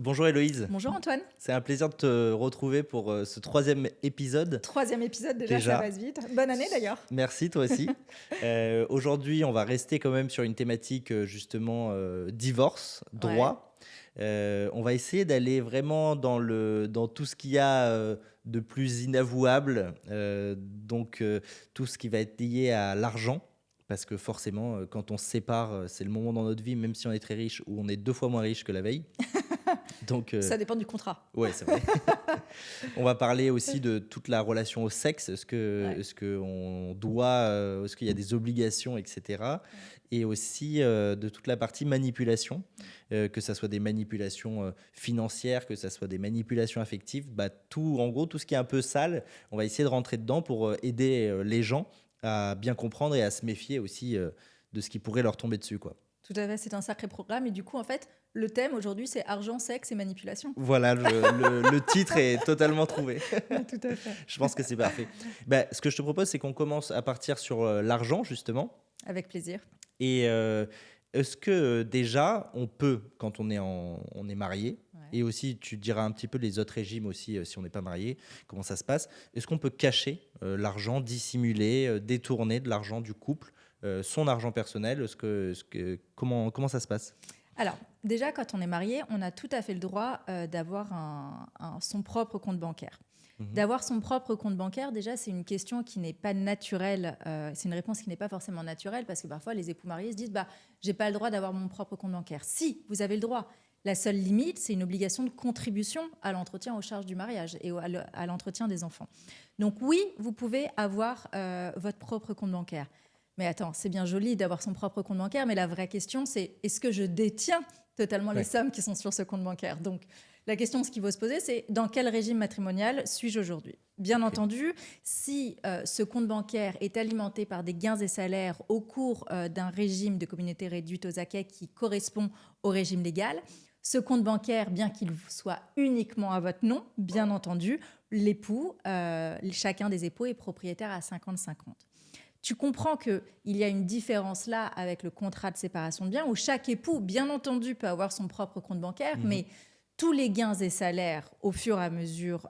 Bonjour Héloïse, Bonjour Antoine. c'est un plaisir de te retrouver pour ce troisième épisode. Troisième épisode déjà, ça Déjà, passe vite. Bonne année d'ailleurs. merci toi aussi. Aujourd'hui, on va rester quand même sur une thématique justement divorce, Ouais. droit. On va essayer d'aller vraiment dans tout ce qu'il y a de plus inavouable, tout ce qui va être lié à l'argent. Parce que forcément, quand on se sépare, c'est le moment dans notre vie, même si on est très riche, où on est 2 fois moins riche que la veille. Donc, Ça dépend du contrat. ouais, c'est vrai. On va parler aussi de toute la relation au sexe. Ouais. Est-ce que on doit, est-ce qu'il y a des obligations, etc. Et aussi de toute la partie manipulation, que ça soit des manipulations financières, que ça soit des manipulations affectives, en gros, tout ce qui est un peu sale, on va essayer de rentrer dedans pour aider les gens à bien comprendre et à se méfier aussi de ce qui pourrait leur tomber dessus, quoi. Tout à fait, c'est un sacré programme. Et du coup, en fait, le thème aujourd'hui, c'est argent, sexe et manipulation. Voilà, le titre est totalement trouvé. Tout à fait. Je pense que c'est parfait. Ce que je te propose, c'est qu'on commence à partir sur l'argent, justement. Avec plaisir. Et est-ce que déjà, on peut, quand on est marié, Ouais. et aussi tu diras un petit peu les autres régimes aussi, si on n'est pas marié, comment ça se passe, est-ce qu'on peut cacher l'argent, dissimuler, détourner de l'argent du couple, son argent personnel, comment ça se passe? Alors, déjà, quand on est marié, on a tout à fait le droit d'avoir son propre compte bancaire. Mhm. D'avoir son propre compte bancaire, déjà, c'est une question qui n'est pas naturelle. C'est une réponse qui n'est pas forcément naturelle parce que parfois, les époux mariés se disent j'ai pas le droit d'avoir mon propre compte bancaire. Si, vous avez le droit. La seule limite, c'est une obligation de contribution à l'entretien aux charges du mariage et à l'entretien des enfants. Donc oui, vous pouvez avoir votre propre compte bancaire. Mais attends, c'est bien joli d'avoir son propre compte bancaire, mais la vraie question, c'est est-ce que je détiens totalement les Ouais. sommes qui sont sur ce compte bancaire? Donc, la question, ce qu'il faut se poser, c'est dans quel régime matrimonial suis-je aujourd'hui? Bien entendu, si ce compte bancaire est alimenté par des gains et salaires au cours d'un régime de communauté réduite aux acquis qui correspond au régime légal, ce compte bancaire, bien qu'il soit uniquement à votre nom, bien entendu, l'époux, chacun des époux est propriétaire à 50-50. Tu comprends qu'il y a une différence là avec le contrat de séparation de biens où chaque époux, bien entendu, peut avoir son propre compte bancaire, mais tous les gains et salaires au fur et à mesure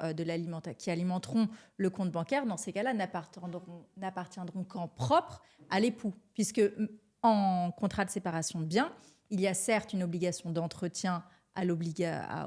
qui alimenteront le compte bancaire, dans ces cas-là, n'appartiendront qu'en propre à l'époux. Puisque en contrat de séparation de biens, il y a certes une obligation d'entretien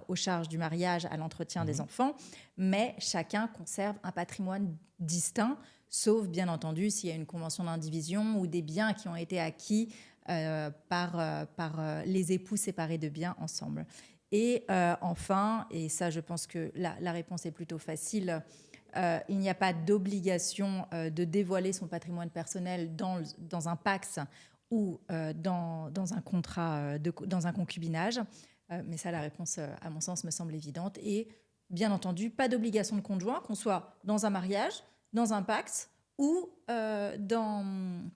aux charges du mariage, à l'entretien des enfants, mais chacun conserve un patrimoine distinct, sauf bien entendu s'il y a une convention d'indivision ou des biens qui ont été acquis par les époux séparés de biens ensemble. Et enfin, et ça je pense que la réponse est plutôt facile, il n'y a pas d'obligation de dévoiler son patrimoine personnel dans un PACS ou dans un contrat, dans un concubinage. Mais ça, la réponse, à mon sens, me semble évidente. Et bien entendu, pas d'obligation de conjoint, qu'on soit dans un mariage, dans un PACS ou dans...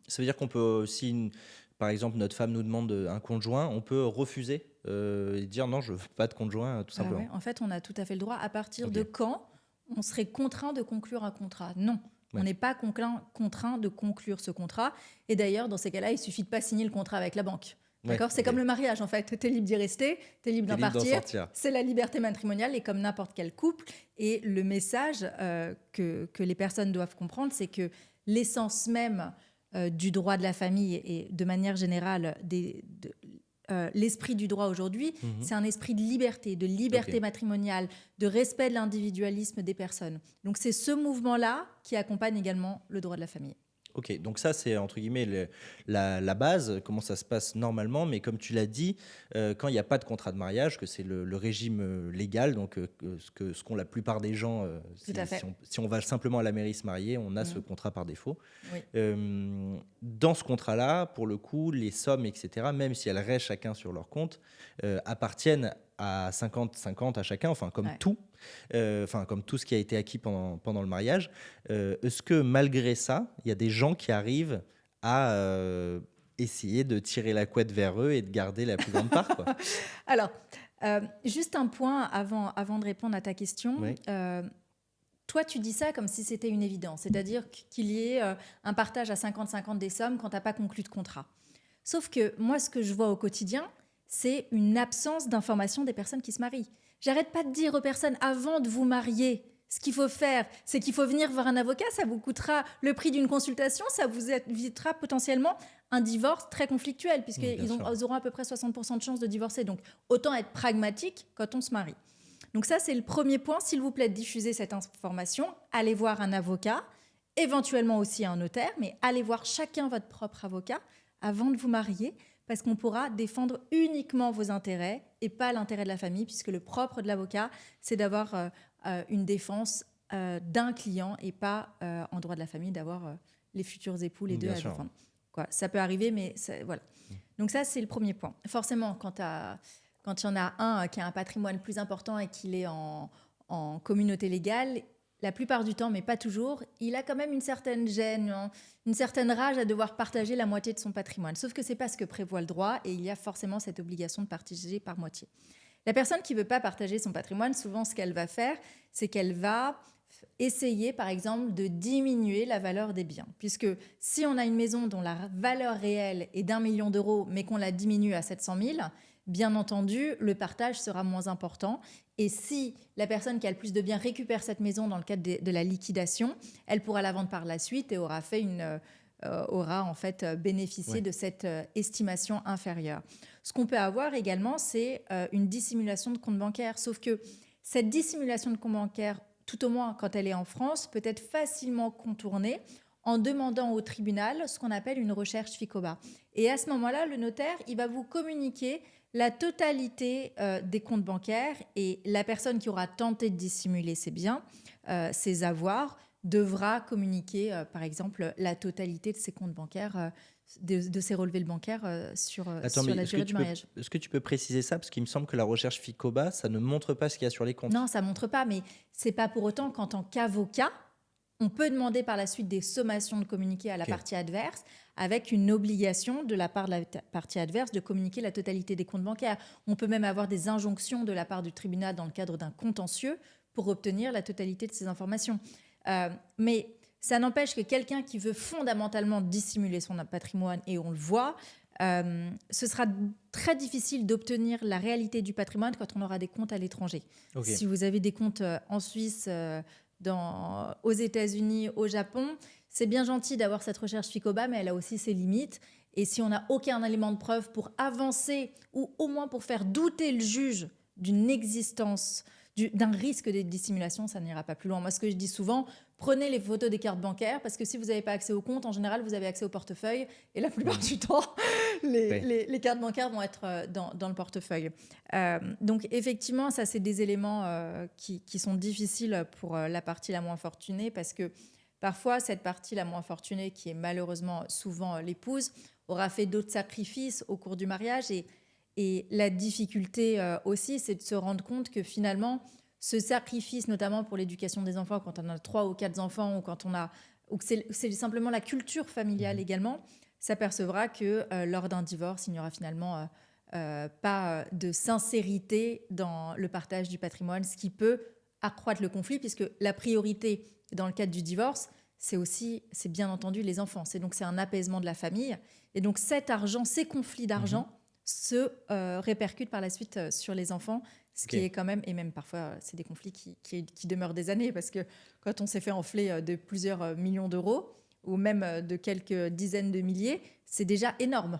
Ça veut dire qu'on peut, si par exemple notre femme nous demande un conjoint, on peut refuser et dire non, je veux pas de conjoint, tout simplement. Ouais, en fait, on a tout à fait le droit. À partir Ok. de quand on serait contraint de conclure un contrat? Non. Ouais. On n'est pas contraint de conclure ce contrat. Et d'ailleurs, dans ces cas-là, il suffit de pas signer le contrat avec la banque. D'accord? C'est ok. comme le mariage, en fait. Tu es libre d'y rester, tu es libre d'en T'es libre d'en partir. sortir. C'est la liberté matrimoniale et comme n'importe quel couple. Et le message que les personnes doivent comprendre, c'est que l'essence même du droit de la famille et de manière générale l'esprit du droit aujourd'hui, c'est un esprit de liberté Ok. matrimoniale, de respect de l'individualisme des personnes. Donc c'est ce mouvement-là qui accompagne également le droit de la famille. Ok, donc ça c'est entre guillemets la base, comment ça se passe normalement, mais comme tu l'as dit, quand il n'y a pas de contrat de mariage, que c'est le régime légal, donc ce qu'ont la plupart des gens, Tout à fait. si on va simplement à la mairie se marier, on a ce contrat par défaut. Oui. Dans ce contrat-là, pour le coup, les sommes, etc., même si elles restent chacun sur leur compte, appartiennent à 50-50 à chacun, enfin comme Ouais. tout. Comme tout ce qui a été acquis pendant le mariage. Est-ce que malgré ça, il y a des gens qui arrivent à essayer de tirer la couette vers eux et de garder la plus grande part, quoi? Alors, juste un point avant de répondre à ta question. Oui. Toi, tu dis ça comme si c'était une évidence, c'est-à-dire qu'il y ait un partage à 50-50 des sommes quand tu n'as pas conclu de contrat. Sauf que moi, ce que je vois au quotidien, c'est une absence d'information des personnes qui se marient. J'arrête pas de dire aux personnes, avant de vous marier, ce qu'il faut faire, c'est qu'il faut venir voir un avocat, ça vous coûtera le prix d'une consultation, ça vous évitera potentiellement un divorce très conflictuel, puisqu'ils auront à peu près 60% de chances de divorcer. Donc, autant être pragmatique quand on se marie. Donc ça, c'est le premier point. S'il vous plaît, diffusez cette information. Allez voir un avocat, éventuellement aussi un notaire, mais allez voir chacun votre propre avocat avant de vous marier, parce qu'on pourra défendre uniquement vos intérêts et pas l'intérêt de la famille, puisque le propre de l'avocat, c'est d'avoir une défense d'un client et pas en droit de la famille d'avoir les futurs époux, les deux, à défendre. Quoi, ça peut arriver, mais voilà. Donc ça, c'est le premier point. Forcément, quand il y en a un qui a un patrimoine plus important et qu'il est en communauté légale, la plupart du temps, mais pas toujours, il a quand même une certaine gêne, une certaine rage à devoir partager la moitié de son patrimoine. Sauf que ce n'est pas ce que prévoit le droit et il y a forcément cette obligation de partager par moitié. La personne qui ne veut pas partager son patrimoine, souvent ce qu'elle va faire, c'est qu'elle va essayer, par exemple, de diminuer la valeur des biens. Puisque si on a une maison dont la valeur réelle est d'1 million d'euros, mais qu'on la diminue à 700 000, bien entendu, le partage sera moins important. Et si la personne qui a le plus de biens récupère cette maison dans le cadre de la liquidation, elle pourra la vendre par la suite et aura en fait bénéficié de cette estimation inférieure. Ce qu'on peut avoir également, c'est une dissimulation de compte bancaire. Sauf que cette dissimulation de compte bancaire, tout au moins quand elle est en France, peut être facilement contournée en demandant au tribunal ce qu'on appelle une recherche FICOBA. Et à ce moment-là, le notaire, il va vous communiquer la totalité des comptes bancaires et la personne qui aura tenté de dissimuler ses biens, ses avoirs, devra communiquer, par exemple, la totalité de ses comptes bancaires, de ses relevés bancaires sur la durée du mariage. Est-ce que tu peux préciser ça? Parce qu'il me semble que la recherche FICOBA, ça ne montre pas ce qu'il y a sur les comptes. Non, ça ne montre pas, mais ce n'est pas pour autant qu'en tant qu'avocat, on peut demander par la suite des sommations de communiquer à la partie adverse, avec une obligation de la part de la partie adverse de communiquer la totalité des comptes bancaires. On peut même avoir des injonctions de la part du tribunal dans le cadre d'un contentieux pour obtenir la totalité de ces informations. Mais ça n'empêche que quelqu'un qui veut fondamentalement dissimuler son patrimoine, et on le voit, ce sera très difficile d'obtenir la réalité du patrimoine quand on aura des comptes à l'étranger. Si vous avez des comptes en Suisse, aux États-Unis, au Japon, c'est bien gentil d'avoir cette recherche FICOBA, mais elle a aussi ses limites. Et si on n'a aucun élément de preuve pour avancer ou au moins pour faire douter le juge d'une existence, d'un risque de dissimulation, ça n'ira pas plus loin. Moi, ce que je dis souvent, prenez les photos des cartes bancaires parce que si vous n'avez pas accès au compte, en général, vous avez accès au portefeuille et la plupart du temps, les cartes bancaires vont être dans le portefeuille. Donc, effectivement, ça, c'est des éléments qui sont difficiles pour la partie la moins fortunée parce que parfois, cette partie la moins fortunée, qui est malheureusement souvent l'épouse, aura fait d'autres sacrifices au cours du mariage et la difficulté aussi, c'est de se rendre compte que finalement, ce sacrifice, notamment pour l'éducation des enfants, quand on a 3 ou 4 enfants, ou que c'est simplement la culture familiale également, s'apercevra que lors d'un divorce, il n'y aura finalement pas de sincérité dans le partage du patrimoine, ce qui peut accroître le conflit, puisque la priorité dans le cadre du divorce, c'est bien entendu les enfants. C'est un apaisement de la famille. Et donc cet argent, ces conflits d'argent, se répercutent par la suite sur les enfants, ce qui est quand même, et même parfois c'est des conflits qui demeurent des années, parce que quand on s'est fait enfler de plusieurs millions d'euros, ou même de quelques dizaines de milliers, c'est déjà énorme.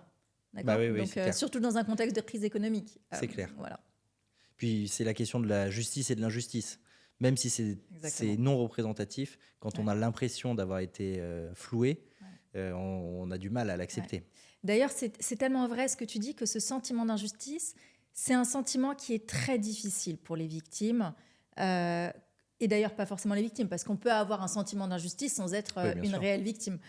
Donc surtout dans un contexte de crise économique. C'est clair. Voilà. Puis c'est la question de la justice et de l'injustice. Même si c'est non représentatif, quand on a l'impression d'avoir été floué, on a du mal à l'accepter. D'ailleurs, c'est tellement vrai ce que tu dis, que ce sentiment d'injustice, c'est un sentiment qui est très difficile pour les victimes. Et d'ailleurs, pas forcément les victimes, parce qu'on peut avoir un sentiment d'injustice sans être une réelle victime.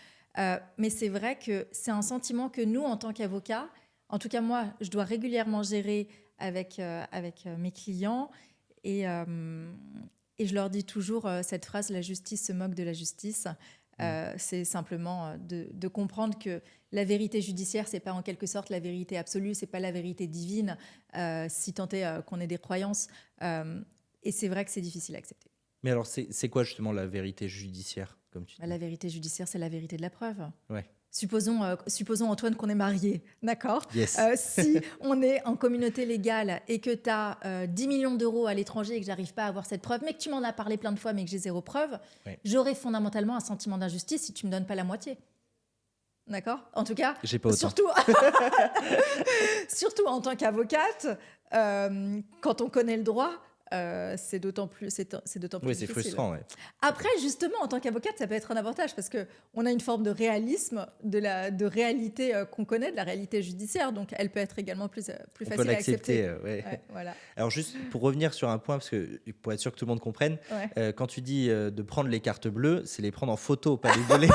Mais c'est vrai que c'est un sentiment que nous, en tant qu'avocats, en tout cas moi, je dois régulièrement gérer avec mes clients. Et je leur dis toujours cette phrase, la justice se moque de la justice. C'est simplement de comprendre que la vérité judiciaire, c'est pas en quelque sorte la vérité absolue, c'est pas la vérité divine, si tant est qu'on ait des croyances. Et c'est vrai que c'est difficile à accepter. Mais alors, c'est quoi justement la vérité judiciaire, comme tu dis ? La vérité judiciaire, c'est la vérité de la preuve. Ouais. Supposons, Antoine, qu'on est marié, d'accord? Yes. Si on est en communauté légale et que tu as 10 millions d'euros à l'étranger et que j'arrive pas à avoir cette preuve, mais que tu m'en as parlé plein de fois mais que j'ai zéro preuve, Ouais. j'aurai fondamentalement un sentiment d'injustice si tu me donnes pas la moitié. D'accord? En tout cas, J'ai pas autant. surtout en tant qu'avocate, quand on connaît le droit, c'est d'autant plus Oui, c'est difficile. frustrant. Ouais. Après, justement, en tant qu'avocate, ça peut être un avantage parce qu'on a une forme de réalisme, de réalité qu'on connaît, de la réalité judiciaire. Donc, elle peut être également plus On facile peut à accepter. l'accepter. Ouais. Ouais, voilà. Alors juste pour revenir sur un point, parce que pour être sûr que tout le monde comprenne, Ouais. quand tu dis de prendre les cartes bleues, c'est les prendre en photo, pas les voler.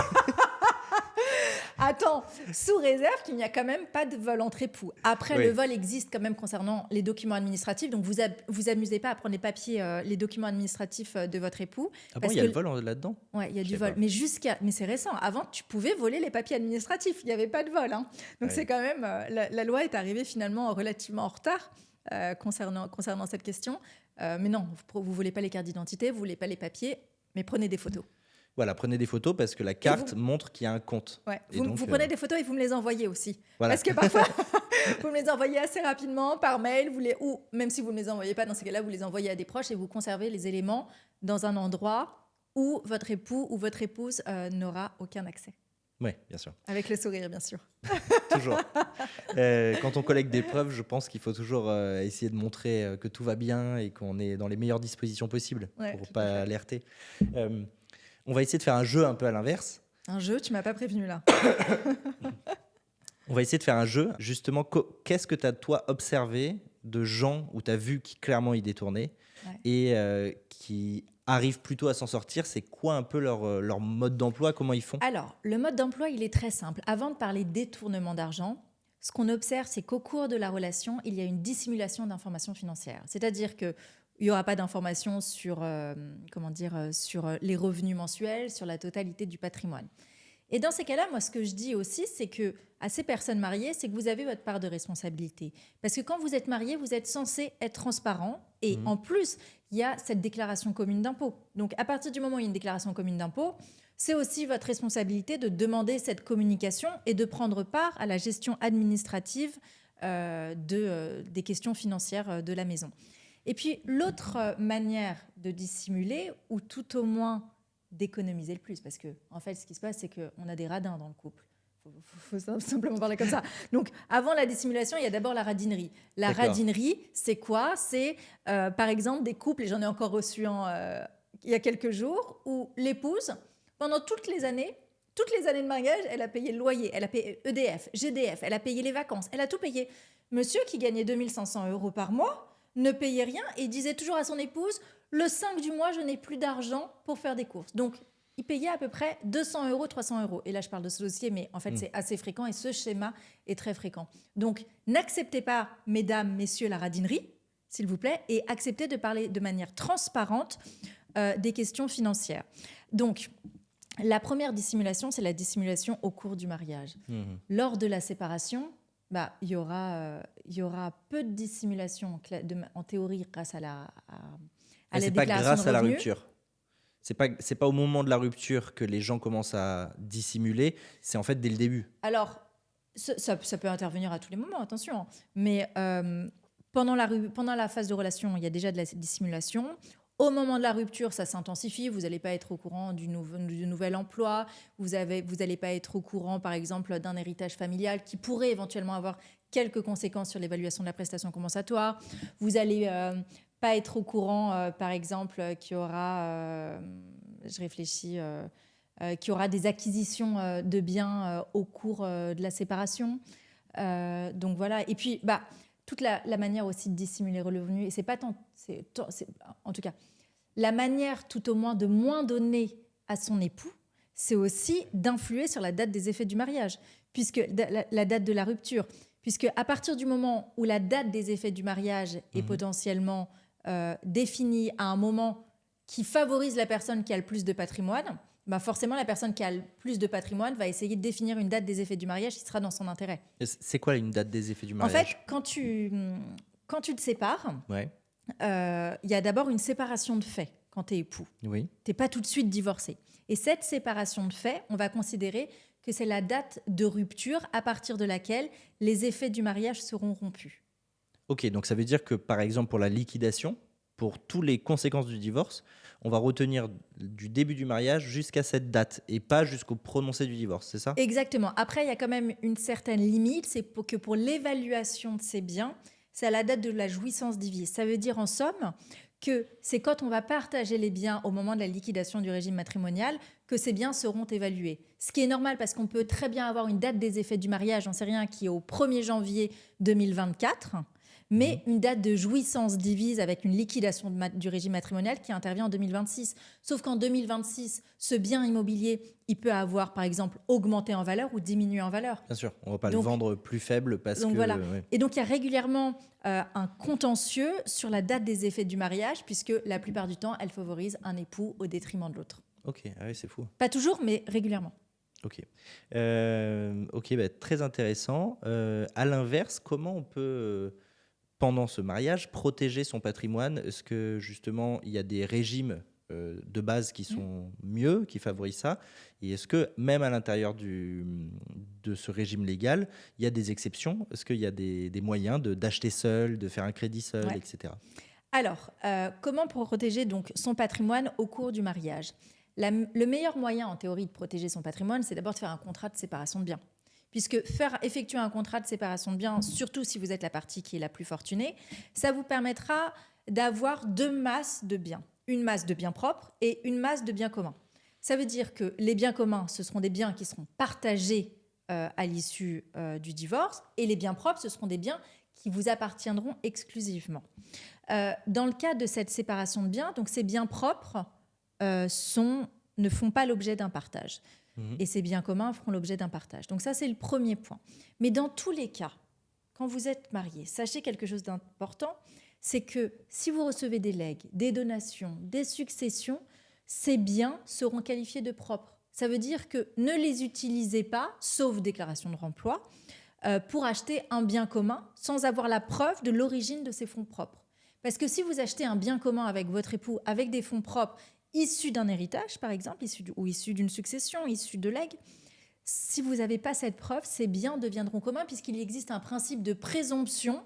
Attends, sous réserve qu'il n'y a quand même pas de vol entre époux. Après, Oui. le vol existe quand même concernant les documents administratifs. Donc, vous amusez pas à prendre les papiers, les documents administratifs de votre époux. Ah bon, parce il y a que le vol là-dedans? Ouais, il y a Je du sais vol. pas. Mais c'est récent. Avant, tu pouvais voler les papiers administratifs. Il n'y avait pas de vol, hein. Donc, Ouais. c'est quand même. La loi est arrivée finalement relativement en retard concernant cette question. Mais non, vous ne voulez pas les cartes d'identité, vous ne voulez pas les papiers, mais prenez des photos. Voilà, prenez des photos parce que la carte montre qu'il y a un compte. Ouais. Et Vous, donc, vous prenez des photos et vous me les envoyez aussi. Voilà. Parce que parfois, vous me les envoyez assez rapidement par mail, ou même si vous ne me les envoyez pas, dans ces cas-là, vous les envoyez à des proches et vous conservez les éléments dans un endroit où votre époux ou votre épouse n'aura aucun accès. Oui, bien sûr. Avec le sourire, bien sûr. Toujours. Quand on collecte des preuves, je pense qu'il faut toujours essayer de montrer que tout va bien et qu'on est dans les meilleures dispositions possibles Ouais, pour tout à pas fait. alerter. On va essayer de faire un jeu un peu à l'inverse. Un jeu, tu m'as pas prévenu là. On va essayer de faire un jeu. Justement, qu'est-ce que tu as, toi, observé de gens où tu as vu qui clairement y détournaient et qui arrivent plutôt à s'en sortir? C'est quoi un peu leur mode d'emploi? Comment ils font? Alors, le mode d'emploi, il est très simple. Avant de parler détournement d'argent, ce qu'on observe, c'est qu'au cours de la relation, il y a une dissimulation d'informations financières. C'est-à-dire qu'il n'y aura pas d'informations sur, sur les revenus mensuels, sur la totalité du patrimoine. Et dans ces cas-là, moi, ce que je dis aussi, c'est que à ces personnes mariées, c'est que vous avez votre part de responsabilité. Parce que quand vous êtes marié, vous êtes censé être transparent. Et en plus, il y a cette déclaration commune d'impôt. Donc, à partir du moment où il y a une déclaration commune d'impôt, c'est aussi votre responsabilité de demander cette communication et de prendre part à la gestion administrative des questions financières de la maison. Et puis, l'autre manière de dissimuler, ou tout au moins d'économiser le plus, parce que en fait, ce qui se passe, c'est qu'on a des radins dans le couple. Faut simplement parler comme ça. Donc, avant la dissimulation, il y a d'abord la radinerie. La D'accord. radinerie, c'est quoi? C'est, par exemple, des couples, et j'en ai encore reçu un il y a quelques jours, où l'épouse, pendant toutes les années de mariage, elle a payé le loyer, elle a payé EDF, GDF, elle a payé les vacances, elle a tout payé. Monsieur qui gagnait 2 500 € par mois ne payait rien et disait toujours à son épouse, le 5 du mois, je n'ai plus d'argent pour faire des courses. Donc, il payait à peu près 200 €, 300 €. Et là, je parle de ce dossier, mais en fait, c'est assez fréquent et ce schéma est très fréquent. Donc, n'acceptez pas, mesdames, messieurs, la radinerie, s'il vous plaît, et acceptez de parler de manière transparente des questions financières. Donc, la première dissimulation, c'est la dissimulation au cours du mariage. Lors de la séparation, il y aura peu de dissimulation en théorie grâce à la c'est pas grâce à la rupture. C'est pas au moment de la rupture que les gens commencent à dissimuler. C'est en fait dès le début. Alors, ça peut intervenir à tous les moments, attention. Mais pendant la phase de relation, il y a déjà de la dissimulation. Au moment de la rupture, ça s'intensifie. Vous n'allez pas être au courant du nouvel emploi. Vous n'allez pas être au courant, par exemple, d'un héritage familial qui pourrait éventuellement avoir quelques conséquences sur l'évaluation de la prestation compensatoire. Vous n'allez pas être au courant, par exemple, qu'il y aura, qu'il y aura des acquisitions de biens au cours de la séparation. Donc voilà. Et puis, toute la manière aussi de dissimuler le revenu, et c'est pas tant, en tout cas, la manière tout au moins de moins donner à son époux, c'est aussi d'influer sur la date des effets du mariage, puisque la date de la rupture, puisque à partir du moment où la date des effets du mariage est potentiellement définie à un moment qui favorise la personne qui a le plus de patrimoine, forcément la personne qui a le plus de patrimoine va essayer de définir une date des effets du mariage qui sera dans son intérêt. C'est quoi une date des effets du mariage? En fait, quand tu te sépares, il y a d'abord une séparation de fait quand tu es époux. Oui. Tu n'es pas tout de suite divorcé. Et cette séparation de fait, on va considérer que c'est la date de rupture à partir de laquelle les effets du mariage seront rompus. Ok, donc ça veut dire que par exemple pour la liquidation, pour toutes les conséquences du divorce, on va retenir du début du mariage jusqu'à cette date et pas jusqu'au prononcé du divorce, c'est ça? Exactement. Après, il y a quand même une certaine limite, c'est que pour l'évaluation de ces biens, c'est à la date de la jouissance divise. Ça veut dire en somme que c'est quand on va partager les biens au moment de la liquidation du régime matrimonial que ces biens seront évalués. Ce qui est normal parce qu'on peut très bien avoir une date des effets du mariage, j'en sais rien, qui est au 1er janvier 2024, mais une date de jouissance divise avec une liquidation du régime matrimonial qui intervient en 2026. Sauf qu'en 2026, ce bien immobilier, il peut avoir, par exemple, augmenté en valeur ou diminué en valeur. Bien sûr, on ne va pas le vendre plus faible parce que... Voilà. Et donc, il y a régulièrement un contentieux sur la date des effets du mariage, puisque la plupart du temps, elle favorise un époux au détriment de l'autre. Ok, ah oui, c'est fou. Pas toujours, mais régulièrement. Ok, très intéressant. À l'inverse, comment on peut, pendant ce mariage, protéger son patrimoine? Est-ce que justement, il y a des régimes de base qui sont mieux, qui favorisent ça? Et est-ce que même à l'intérieur de ce régime légal, il y a des exceptions? Est-ce qu'il y a des moyens d'acheter seul, de faire un crédit seul, etc.? Alors, comment protéger donc son patrimoine au cours du mariage? Le meilleur moyen en théorie de protéger son patrimoine, c'est d'abord de faire un contrat de séparation de biens. Puisque effectuer un contrat de séparation de biens, surtout si vous êtes la partie qui est la plus fortunée, ça vous permettra d'avoir 2 masses de biens. Une masse de biens propres et une masse de biens communs. Ça veut dire que les biens communs, ce seront des biens qui seront partagés à l'issue du divorce, et les biens propres, ce seront des biens qui vous appartiendront exclusivement. Dans le cas de cette séparation de biens, donc ces biens propres ne font pas l'objet d'un partage. Et ces biens communs feront l'objet d'un partage. Donc ça, c'est le premier point. Mais dans tous les cas, quand vous êtes marié, sachez quelque chose d'important, c'est que si vous recevez des legs, des donations, des successions, ces biens seront qualifiés de propres. Ça veut dire que ne les utilisez pas, sauf déclaration de remploi, pour acheter un bien commun sans avoir la preuve de l'origine de ces fonds propres. Parce que si vous achetez un bien commun avec votre époux, avec des fonds propres, issus d'un héritage, par exemple, ou issus d'une succession, issus de legs, si vous n'avez pas cette preuve, ces biens deviendront communs puisqu'il existe un principe de présomption.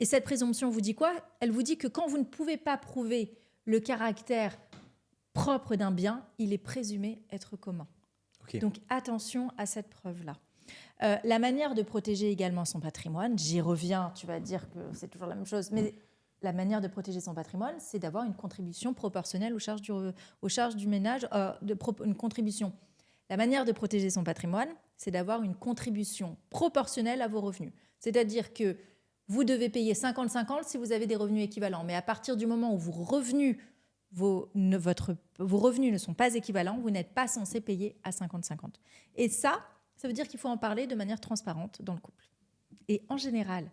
Et cette présomption vous dit quoi? Elle vous dit que quand vous ne pouvez pas prouver le caractère propre d'un bien, il est présumé être commun. Okay. Donc attention à cette preuve-là. La manière de protéger également son patrimoine, j'y reviens, tu vas dire que c'est toujours la même chose, mais la manière de protéger son patrimoine, c'est d'avoir une contribution proportionnelle aux charges du ménage, une contribution. La manière de protéger son patrimoine, c'est d'avoir une contribution proportionnelle à vos revenus. C'est-à-dire que vous devez payer 50-50 si vous avez des revenus équivalents. Mais à partir du moment où vos revenus ne sont pas équivalents, vous n'êtes pas censé payer à 50-50. Et ça veut dire qu'il faut en parler de manière transparente dans le couple. Et en général,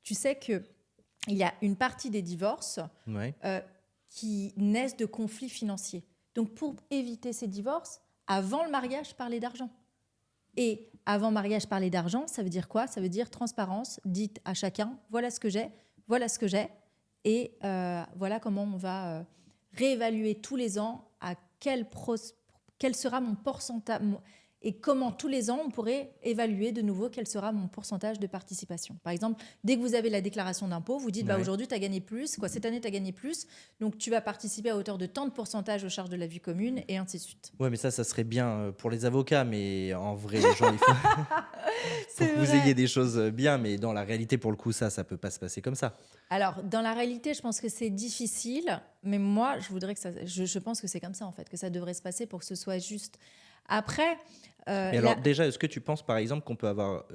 tu sais qu'il y a une partie des divorces qui naissent de conflits financiers. Donc pour éviter ces divorces, avant le mariage, parlez d'argent. Et avant mariage, parler d'argent, ça veut dire quoi? Ça veut dire transparence. Dites à chacun, voilà ce que j'ai, et voilà comment on va réévaluer tous les ans à quel sera mon pourcentage, et comment tous les ans on pourrait évaluer de nouveau quel sera mon pourcentage de participation. Par exemple, dès que vous avez la déclaration d'impôt, vous dites aujourd'hui tu as gagné plus, cette année tu as gagné plus, donc tu vas participer à hauteur de tant de pourcentage aux charges de la vie commune, et ainsi de suite. Ouais, mais ça serait bien pour les avocats, mais en vrai, les gens, il faut que vous ayez des choses bien, mais dans la réalité, pour le coup, ça peut pas se passer comme ça. Alors, dans la réalité, je pense que c'est difficile, mais moi, je pense que c'est comme ça, en fait, que ça devrait se passer pour que ce soit juste. Après... déjà, est-ce que tu penses, par exemple, qu'on peut avoir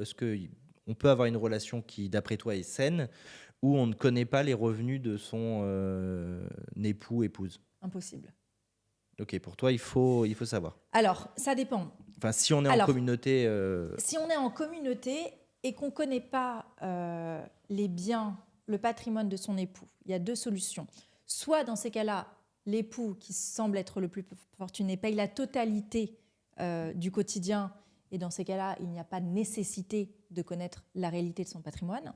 une relation qui, d'après toi, est saine, où on ne connaît pas les revenus de son époux, épouse? Impossible. Ok, pour toi, il faut savoir. Alors, ça dépend. Enfin, si on est en communauté... Si on est en communauté et qu'on ne connaît pas les biens, le patrimoine de son époux, il y a 2 solutions. Soit, dans ces cas-là, l'époux, qui semble être le plus fortuné, paye la totalité du quotidien, et dans ces cas-là, il n'y a pas de nécessité de connaître la réalité de son patrimoine.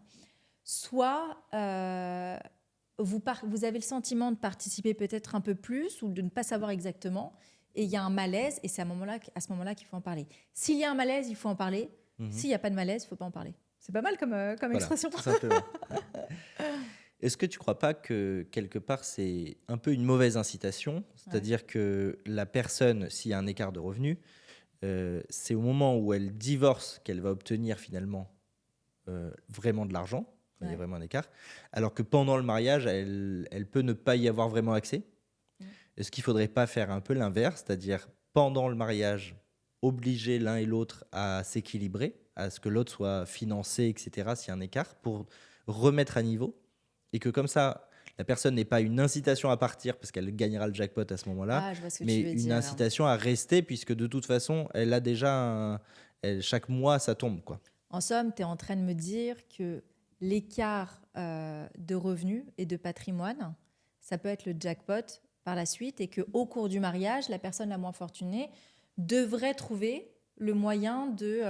Soit vous avez le sentiment de participer peut-être un peu plus ou de ne pas savoir exactement, et il y a un malaise, et c'est à ce moment-là qu'il faut en parler. S'il y a un malaise, il faut en parler. S'il n'y a pas de malaise, il ne faut pas en parler. C'est pas mal comme Voilà, expression. tout simplement. Est-ce que tu ne crois pas que quelque part c'est un peu une mauvaise incitation? C'est-à-dire que la personne, s'il y a un écart de revenus, c'est au moment où elle divorce qu'elle va obtenir finalement vraiment de l'argent, quand il y a vraiment un écart, alors que pendant le mariage, elle peut ne pas y avoir vraiment accès. Est-ce qu'il ne faudrait pas faire un peu l'inverse, c'est-à-dire pendant le mariage, obliger l'un et l'autre à s'équilibrer, à ce que l'autre soit financé, etc., s'il y a un écart, pour remettre à niveau, et que comme ça, la personne n'ait pas une incitation à partir parce qu'elle gagnera le jackpot à ce moment-là, Je vois ce que mais tu veux une dire. incitation à rester, puisque de toute façon, elle a déjà chaque mois, ça tombe, quoi. En somme, tu es en train de me dire que l'écart de revenus et de patrimoine, ça peut être le jackpot par la suite, et qu'au cours du mariage, la personne la moins fortunée devrait trouver le moyen de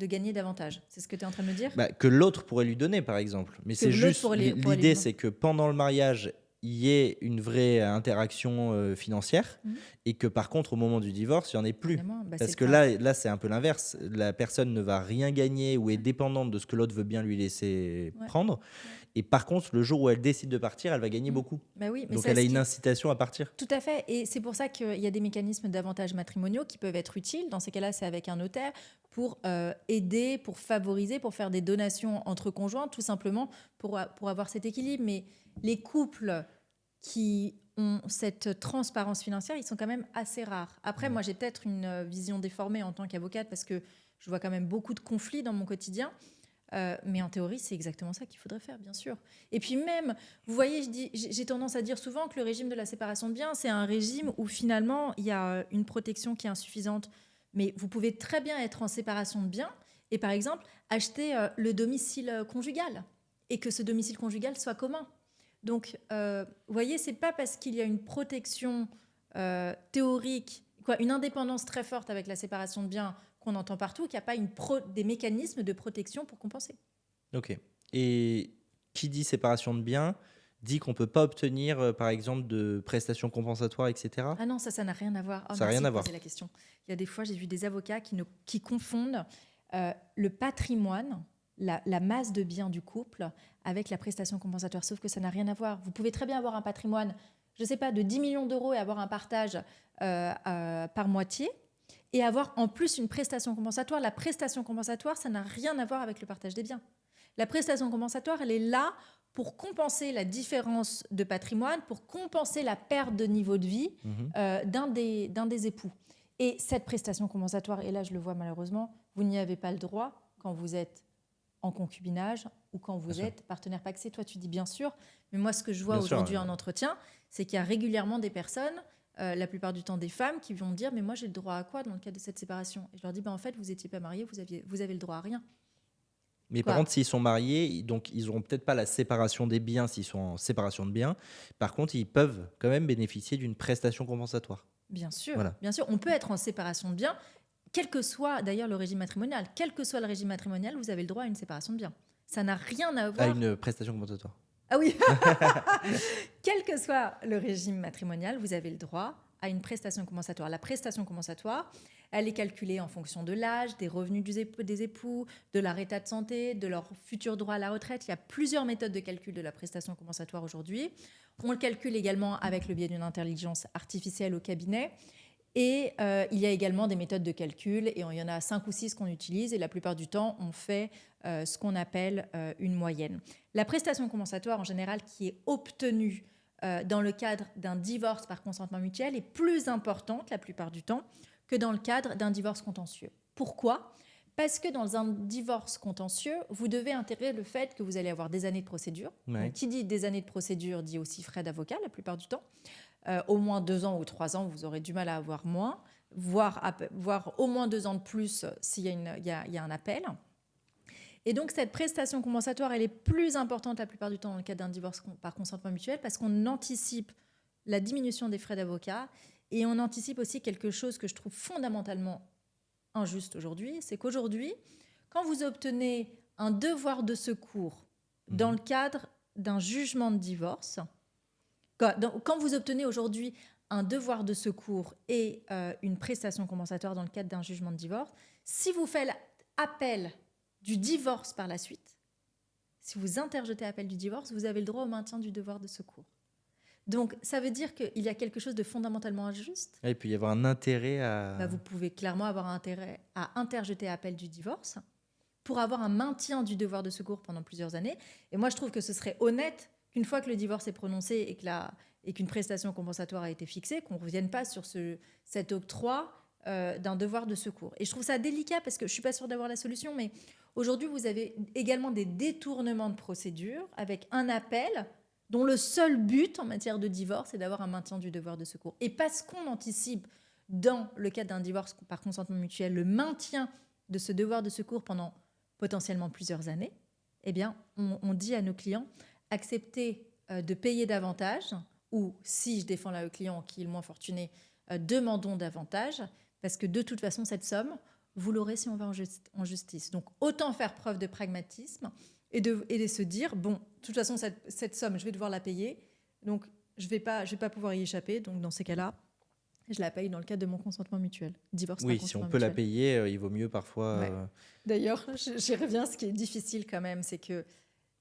gagner davantage. C'est ce que tu es en train de me dire? Que l'autre pourrait lui donner, par exemple. Mais c'est juste, l'idée, c'est que pendant le mariage, il y ait une vraie interaction financière, et que par contre, au moment du divorce, il n'y en ait plus. Parce que là, c'est un peu l'inverse. La personne ne va rien gagner ou est dépendante de ce que l'autre veut bien lui laisser prendre. Et par contre, le jour où elle décide de partir, elle va gagner beaucoup. Oui, mais donc, elle a une incitation à partir. Tout à fait. Et c'est pour ça qu'il y a des mécanismes d'avantages matrimoniaux qui peuvent être utiles. Dans ces cas-là, c'est avec un notaire pour aider, pour favoriser, pour faire des donations entre conjoints, tout simplement pour avoir cet équilibre. Mais les couples qui ont cette transparence financière, ils sont quand même assez rares. Après, moi, j'ai peut-être une vision déformée en tant qu'avocate parce que je vois quand même beaucoup de conflits dans mon quotidien. Mais en théorie, c'est exactement ça qu'il faudrait faire, bien sûr. Et puis même, vous voyez, j'ai tendance à dire souvent que le régime de la séparation de biens, c'est un régime où finalement, il y a une protection qui est insuffisante. Mais vous pouvez très bien être en séparation de biens et, par exemple, acheter le domicile conjugal et que ce domicile conjugal soit commun. Donc, vous voyez, c'est pas parce qu'il y a une protection théorique, une indépendance très forte avec la séparation de biens qu'on entend partout, qu'il n'y a pas des mécanismes de protection pour compenser. Ok. Et qui dit séparation de biens dit qu'on ne peut pas obtenir, par exemple, de prestations compensatoires, etc. Ah non, ça n'a rien à voir. Ça n'a rien à voir. La question. Il y a des fois, j'ai vu des avocats qui confondent le patrimoine, la masse de biens du couple, avec la prestation compensatoire. Sauf que ça n'a rien à voir. Vous pouvez très bien avoir un patrimoine, je ne sais pas, de 10 millions d'euros et avoir un partage par moitié, et avoir en plus une prestation compensatoire. La prestation compensatoire, ça n'a rien à voir avec le partage des biens. La prestation compensatoire, elle est là pour compenser la différence de patrimoine, pour compenser la perte de niveau de vie d'un des époux. Et cette prestation compensatoire, et là je le vois malheureusement, vous n'y avez pas le droit quand vous êtes en concubinage ou quand vous êtes partenaire pacsé. Toi, tu dis bien sûr, mais moi, ce que je vois aujourd'hui en entretien, c'est qu'il y a régulièrement des personnes, la plupart du temps des femmes, qui vont dire « mais moi, j'ai le droit à quoi dans le cas de cette séparation ?» Et je leur dis « en fait, vous n'étiez pas mariés, vous avez le droit à rien. » Mais par contre, s'ils sont mariés, donc ils n'auront peut-être pas la séparation des biens s'ils sont en séparation de biens. Par contre, ils peuvent quand même bénéficier d'une prestation compensatoire. Bien sûr, bien sûr. On peut être en séparation de biens, quel que soit d'ailleurs le régime matrimonial. Quel que soit le régime matrimonial, vous avez le droit à une séparation de biens. Ça n'a rien à voir... À une prestation compensatoire. Ah oui. Quel que soit le régime matrimonial, vous avez le droit à une prestation compensatoire. La prestation compensatoire, elle est calculée en fonction de l'âge, des revenus des époux, de leur état de santé, de leur futur droit à la retraite. Il y a plusieurs méthodes de calcul de la prestation compensatoire aujourd'hui. On le calcule également avec le biais d'une intelligence artificielle au cabinet. Et il y a également des méthodes de calcul, et il y en a 5 ou 6 qu'on utilise, et la plupart du temps, on fait ce qu'on appelle une moyenne. La prestation compensatoire, en général, qui est obtenue dans le cadre d'un divorce par consentement mutuel, est plus importante, la plupart du temps, que dans le cadre d'un divorce contentieux. Pourquoi ? Parce que dans un divorce contentieux, vous devez intégrer le fait que vous allez avoir des années de procédure. Ouais. Donc, qui dit des années de procédure dit aussi frais d'avocat, la plupart du temps. Au moins 2 ans ou 3 ans, vous aurez du mal à avoir moins, voire au moins 2 ans de plus s'il y a un appel. Et donc, cette prestation compensatoire, elle est plus importante la plupart du temps dans le cadre d'un divorce par consentement mutuel parce qu'on anticipe la diminution des frais d'avocat et on anticipe aussi quelque chose que je trouve fondamentalement injuste aujourd'hui, c'est qu'aujourd'hui, quand vous obtenez un devoir de secours dans le cadre d'un jugement de divorce, quand vous obtenez aujourd'hui un devoir de secours et une prestation compensatoire dans le cadre d'un jugement de divorce, si vous faites appel du divorce par la suite, si vous interjetez appel du divorce, vous avez le droit au maintien du devoir de secours. Donc, ça veut dire qu'il y a quelque chose de fondamentalement injuste. Et puis, il y avoir un intérêt à... Vous pouvez clairement avoir un intérêt à interjeter appel du divorce pour avoir un maintien du devoir de secours pendant plusieurs années. Et moi, je trouve que ce serait honnête qu'une fois que le divorce est prononcé et qu'une prestation compensatoire a été fixée, qu'on ne revienne pas sur cet octroi d'un devoir de secours. Et je trouve ça délicat parce que je ne suis pas sûre d'avoir la solution, mais aujourd'hui, vous avez également des détournements de procédure avec un appel dont le seul but en matière de divorce est d'avoir un maintien du devoir de secours. Et parce qu'on anticipe, dans le cadre d'un divorce par consentement mutuel, le maintien de ce devoir de secours pendant potentiellement plusieurs années, eh bien, on dit à nos clients, acceptez de payer davantage, ou si je défends là le client qui est le moins fortuné, demandons davantage, parce que de toute façon, cette somme, vous l'aurez si on va en justice. Donc, autant faire preuve de pragmatisme et de se dire, bon, de toute façon, cette somme, je vais devoir la payer, donc je vais pas pouvoir y échapper, donc dans ces cas-là, je la paye dans le cadre de mon consentement mutuel. Divorce par Oui, si consentement on peut la mutuel. payer, il vaut mieux parfois... Ouais. D'ailleurs, j'y reviens, ce qui est difficile quand même, c'est que,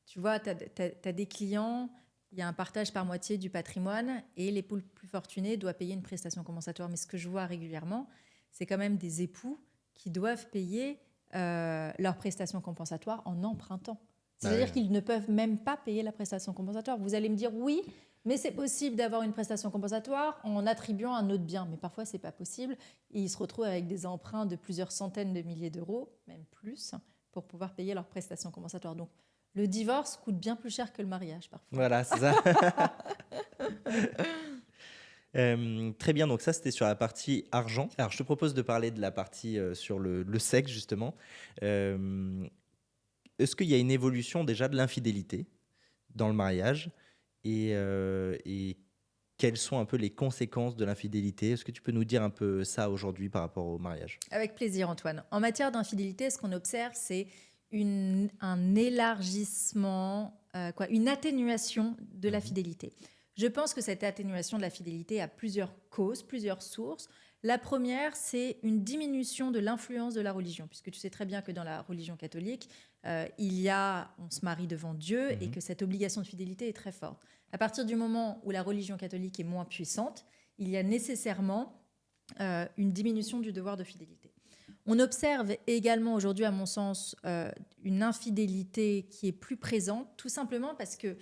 tu vois, tu as des clients, il y a un partage par moitié du patrimoine et l'époux le plus fortuné doit payer une prestation compensatoire. Mais ce que je vois régulièrement, c'est quand même des époux qui doivent payer leur prestation compensatoire en empruntant. C'est-à-dire qu'ils ne peuvent même pas payer la prestation compensatoire. Vous allez me dire oui, mais c'est possible d'avoir une prestation compensatoire en attribuant un autre bien. Mais parfois, ce n'est pas possible. Et ils se retrouvent avec des emprunts de plusieurs centaines de milliers d'euros, même plus, pour pouvoir payer leur prestation compensatoire. Donc, le divorce coûte bien plus cher que le mariage, parfois. Voilà, c'est ça. Très bien, donc ça c'était sur la partie argent. Alors je te propose de parler de la partie sur le sexe justement. Est-ce qu'il y a une évolution déjà de l'infidélité dans le mariage et quelles sont un peu les conséquences de l'infidélité? Est-ce que tu peux nous dire un peu ça aujourd'hui par rapport au mariage? Avec plaisir, Antoine. En matière d'infidélité, ce qu'on observe, c'est un élargissement, une atténuation de la fidélité. Je pense que cette atténuation de la fidélité a plusieurs causes, plusieurs sources. La première, c'est une diminution de l'influence de la religion, puisque tu sais très bien que dans la religion catholique, on se marie devant Dieu et que cette obligation de fidélité est très forte. À partir du moment où la religion catholique est moins puissante, il y a nécessairement une diminution du devoir de fidélité. On observe également aujourd'hui, à mon sens, une infidélité qui est plus présente, tout simplement parce que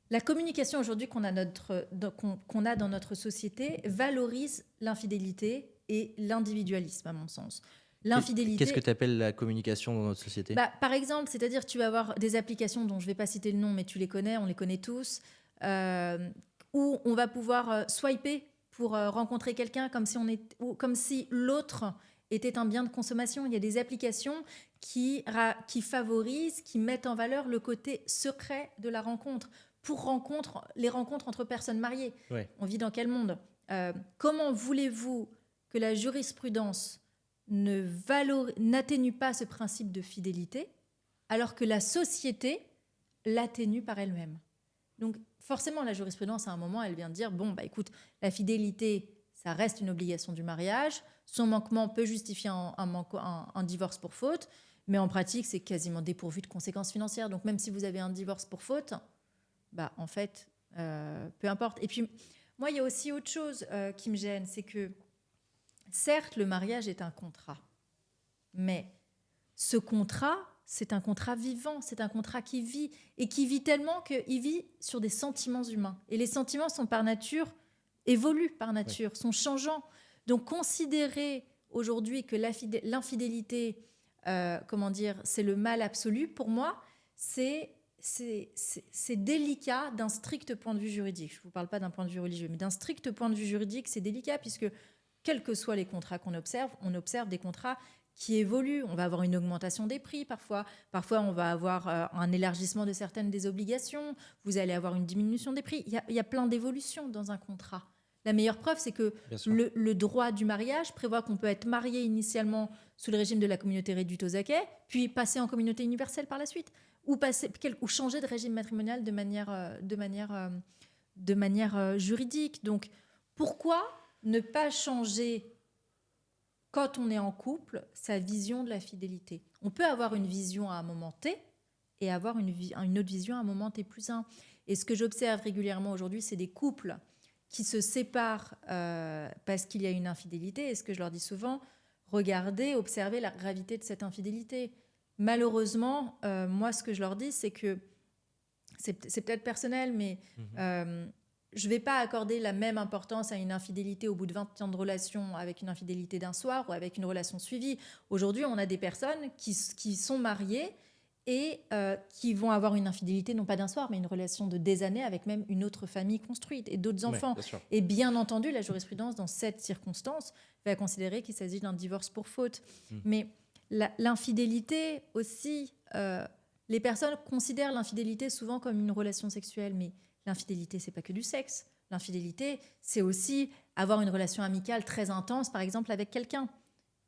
la communication aujourd'hui qu'on a dans notre société valorise l'infidélité et l'individualisme, à mon sens. L'infidélité. Qu'est-ce que tu appelles la communication dans notre société? Par exemple, c'est-à-dire tu vas avoir des applications dont je ne vais pas citer le nom, mais tu les connais, on les connaît tous, où on va pouvoir swiper pour rencontrer quelqu'un comme si l'autre était un bien de consommation. Il y a des applications qui favorisent, qui mettent en valeur le côté secret de la rencontre. Pour les rencontres entre personnes mariées. Ouais. On vit dans quel monde? Comment voulez-vous que la jurisprudence n'atténue pas ce principe de fidélité alors que la société l'atténue par elle-même? Donc forcément, la jurisprudence, à un moment, elle vient de dire, écoute, la fidélité, ça reste une obligation du mariage. Son manquement peut justifier un divorce pour faute, mais en pratique, c'est quasiment dépourvu de conséquences financières. Donc même si vous avez un divorce pour faute, en fait, peu importe. Et puis, moi, il y a aussi autre chose qui me gêne, c'est que, certes, le mariage est un contrat, mais ce contrat, c'est un contrat vivant, c'est un contrat qui vit, et qui vit tellement qu'il vit sur des sentiments humains. Et les sentiments sont par nature, évoluent par nature, sont changeants. Donc, considérer aujourd'hui que l'infidélité, c'est le mal absolu, pour moi, c'est délicat d'un strict point de vue juridique. Je ne vous parle pas d'un point de vue religieux, mais d'un strict point de vue juridique, c'est délicat puisque, quels que soient les contrats qu'on observe, on observe des contrats qui évoluent. On va avoir une augmentation des prix parfois. Parfois, on va avoir un élargissement de certaines des obligations. Vous allez avoir une diminution des prix. Il y a plein d'évolutions dans un contrat. La meilleure preuve, c'est que le droit du mariage prévoit qu'on peut être marié initialement sous le régime de la communauté réduite aux acquêts, puis passer en communauté universelle par la suite. Ou changer de régime matrimonial de manière juridique. Donc, Pourquoi ne pas changer, quand on est en couple, sa vision de la fidélité? On peut avoir une vision à un moment T et avoir une autre vision à un moment T plus 1. Et ce que j'observe régulièrement aujourd'hui, c'est des couples qui se séparent parce qu'il y a une infidélité. Et ce que je leur dis souvent, regardez, observez la gravité de cette infidélité. Malheureusement, moi, ce que je leur dis, c'est que c'est peut-être personnel, mais je ne vais pas accorder la même importance à une infidélité au bout de 20 ans de relation avec une infidélité d'un soir ou avec une relation suivie. Aujourd'hui, on a des personnes qui sont mariées et qui vont avoir une infidélité, non pas d'un soir, mais une relation de des années avec même une autre famille construite et d'autres enfants. Bien sûr. Et bien entendu, la jurisprudence, dans cette circonstance, va considérer qu'il s'agit d'un divorce pour faute. Mais l'infidélité aussi, les personnes considèrent l'infidélité souvent comme une relation sexuelle, mais l'infidélité, c'est pas que du sexe. L'infidélité, c'est aussi avoir une relation amicale très intense, par exemple, avec quelqu'un.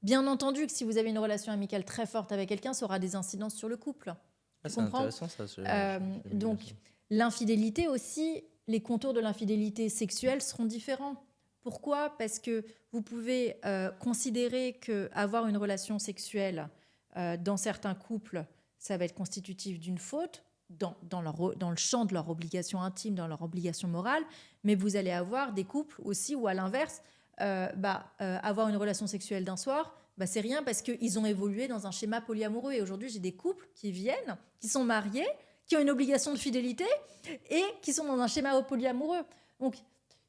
Bien entendu que si vous avez une relation amicale très forte avec quelqu'un, ça aura des incidences sur le couple. C'est intéressant, ça. Donc, l'infidélité aussi, les contours de l'infidélité sexuelle seront différents. Pourquoi ? Parce que vous pouvez considérer qu'avoir une relation sexuelle dans certains couples, ça va être constitutif d'une faute dans le champ de leur obligation intime, dans leur obligation morale, mais vous allez avoir des couples aussi où, à l'inverse, avoir une relation sexuelle d'un soir, c'est rien parce qu'ils ont évolué dans un schéma polyamoureux. Et aujourd'hui, j'ai des couples qui viennent, qui sont mariés, qui ont une obligation de fidélité et qui sont dans un schéma polyamoureux. Donc,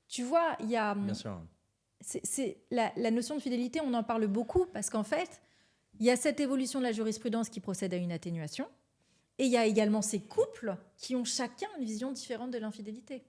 tu vois, il y a... Bien sûr. La notion de fidélité, on en parle beaucoup parce qu'en fait, il y a cette évolution de la jurisprudence qui procède à une atténuation. Et il y a également ces couples qui ont chacun une vision différente de l'infidélité.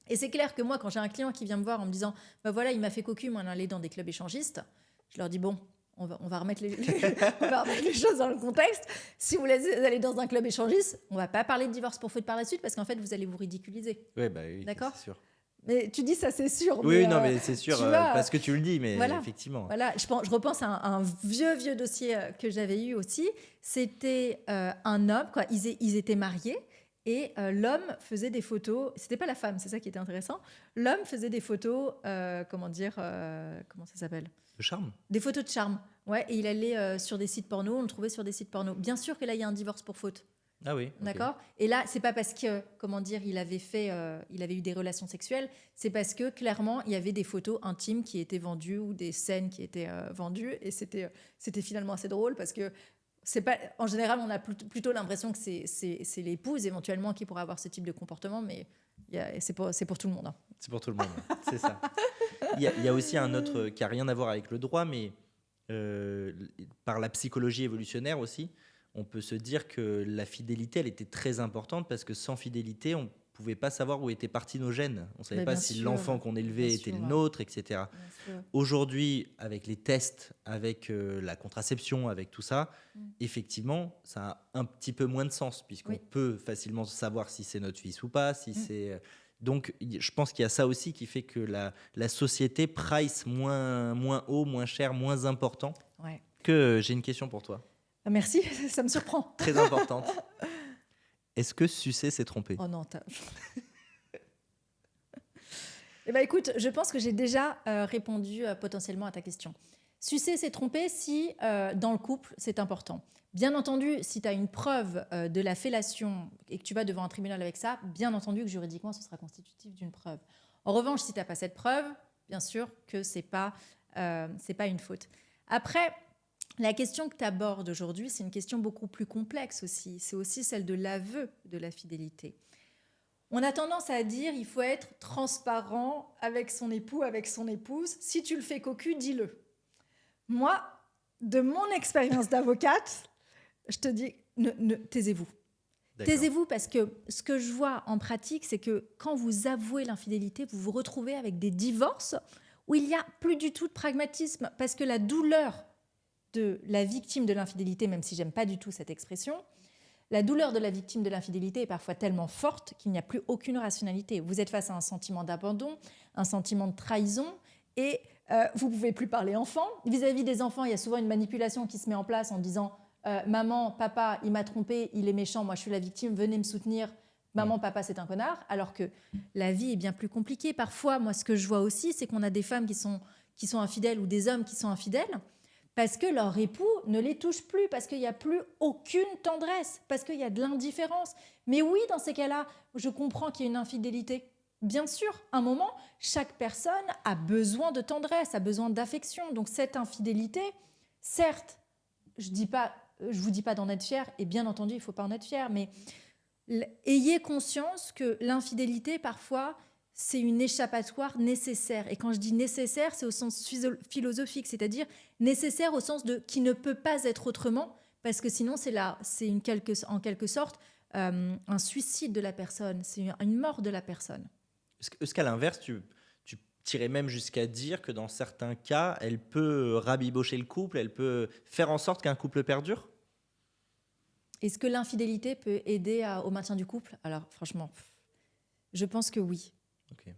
Et c'est clair que moi, quand j'ai un client qui vient me voir en me disant « voilà, il m'a fait cocu, moi, d'aller dans des clubs échangistes », je leur dis « bon, on va remettre les choses dans le contexte. Si vous allez dans un club échangiste, on ne va pas parler de divorce pour faute par la suite parce qu'en fait, vous allez vous ridiculiser. » Oui, d'accord, c'est sûr. Mais tu dis ça, c'est sûr. Oui, non, mais c'est sûr, parce que tu le dis, mais voilà, effectivement. Voilà, je repense à un vieux dossier que j'avais eu aussi. C'était un homme, quoi. Ils étaient mariés et l'homme faisait des photos. C'était pas la femme, c'est ça qui était intéressant. L'homme faisait des photos, comment ça s'appelle ? De charme. Des photos de charme, ouais. Et il allait sur des sites porno, on le trouvait sur des sites porno. Bien sûr que là, il y a un divorce pour faute. Ah oui. D'accord. Okay. Et là, c'est pas parce que, il avait eu des relations sexuelles, c'est parce que clairement, il y avait des photos intimes qui étaient vendues ou des scènes qui étaient vendues, et c'était finalement assez drôle parce que c'est pas, en général, on a plutôt l'impression que c'est l'épouse éventuellement qui pourra avoir ce type de comportement, mais c'est pour tout le monde. Hein. C'est pour tout le monde, c'est ça. Il y a aussi un autre qui a rien à voir avec le droit, mais par la psychologie évolutionnaire aussi. On peut se dire que la fidélité, elle était très importante parce que sans fidélité, on ne pouvait pas savoir où étaient partis nos gènes. On ne savait pas si l'enfant qu'on élevait était le nôtre, etc. Aujourd'hui, avec les tests, avec la contraception, avec tout ça, effectivement, ça a un petit peu moins de sens puisqu'on peut facilement savoir si c'est notre fils ou pas, si c'est... Donc, je pense qu'il y a ça aussi qui fait que la société price moins haut, moins cher, moins important. Que j'ai une question pour toi. Merci, ça me surprend. Très importante. Est-ce que sucer s'est trompé ? Oh non, Eh ben, écoute, je pense que j'ai déjà répondu potentiellement à ta question. Sucer s'est trompé si, dans le couple, c'est important. Bien entendu, si tu as une preuve de la fellation et que tu vas devant un tribunal avec ça, bien entendu que juridiquement, ce sera constitutif d'une preuve. En revanche, si tu n'as pas cette preuve, bien sûr que ce n'est pas une faute. Après... La question que tu abordes aujourd'hui, c'est une question beaucoup plus complexe aussi. C'est aussi celle de l'aveu de la fidélité. On a tendance à dire qu'il faut être transparent avec son époux, avec son épouse. Si tu le fais cocu, dis-le. Moi, de mon expérience d'avocate, je te dis, taisez-vous. D'accord. Taisez-vous parce que ce que je vois en pratique, c'est que quand vous avouez l'infidélité, vous vous retrouvez avec des divorces où il n'y a plus du tout de pragmatisme parce que la douleur de la victime de l'infidélité, même si j'aime pas du tout cette expression, la douleur de la victime de l'infidélité est parfois tellement forte qu'il n'y a plus aucune rationalité. Vous êtes face à un sentiment d'abandon, un sentiment de trahison, et vous pouvez plus parler enfant. Vis-à-vis des enfants, il y a souvent une manipulation qui se met en place en disant « Maman, papa, il m'a trompé, il est méchant, moi je suis la victime, venez me soutenir, Maman, papa, c'est un connard, alors que la vie est bien plus compliquée. Parfois, moi, ce que je vois aussi, c'est qu'on a des femmes qui sont infidèles ou des hommes qui sont infidèles parce que leur époux ne les touche plus, parce qu'il n'y a plus aucune tendresse, parce qu'il y a de l'indifférence. Mais oui, dans ces cas-là, je comprends qu'il y ait une infidélité. Bien sûr, à un moment, chaque personne a besoin de tendresse, a besoin d'affection. Donc cette infidélité, certes, je vous dis pas d'en être fier, et bien entendu, il ne faut pas en être fier, mais ayez conscience que l'infidélité, parfois, c'est une échappatoire nécessaire. Et quand je dis nécessaire, c'est au sens philosophique, c'est-à-dire nécessaire au sens de qui ne peut pas être autrement, parce que sinon, c'est en quelque sorte un suicide de la personne, c'est une mort de la personne. Est-ce qu'à l'inverse, tu tirais même jusqu'à dire que dans certains cas, elle peut rabibocher le couple, elle peut faire en sorte qu'un couple perdure? Est-ce que l'infidélité peut aider au maintien du couple? Alors, franchement, je pense que oui. Okay.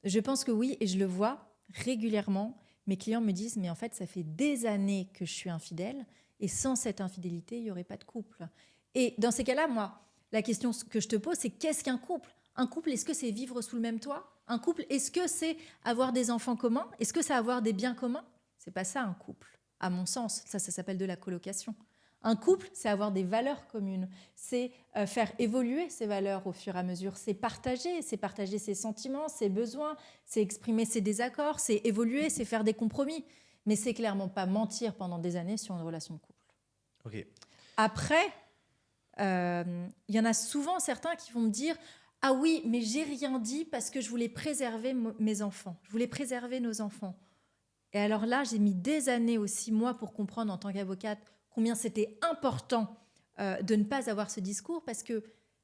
Je pense que oui, et je le vois régulièrement. Mes clients me disent, mais en fait, ça fait des années que je suis infidèle, et sans cette infidélité, il n'y aurait pas de couple. Et dans ces cas-là, moi, la question que je te pose, c'est qu'est-ce qu'un couple? Un couple, est-ce que c'est vivre sous le même toit? Un couple, est-ce que c'est avoir des enfants communs? Est-ce que c'est avoir des biens communs? C'est pas ça un couple, à mon sens. Ça s'appelle de la colocation. Un couple, c'est avoir des valeurs communes, c'est faire évoluer ces valeurs au fur et à mesure, c'est partager ses sentiments, ses besoins, c'est exprimer ses désaccords, c'est évoluer, c'est faire des compromis. Mais c'est clairement pas mentir pendant des années sur une relation de couple. Okay. Après, il y en a souvent certains qui vont me dire « Ah oui, mais j'ai rien dit parce que je voulais préserver mes enfants, je voulais préserver nos enfants. » Et alors là, j'ai mis des années aussi, moi, pour comprendre en tant qu'avocate combien c'était important de ne pas avoir ce discours, parce que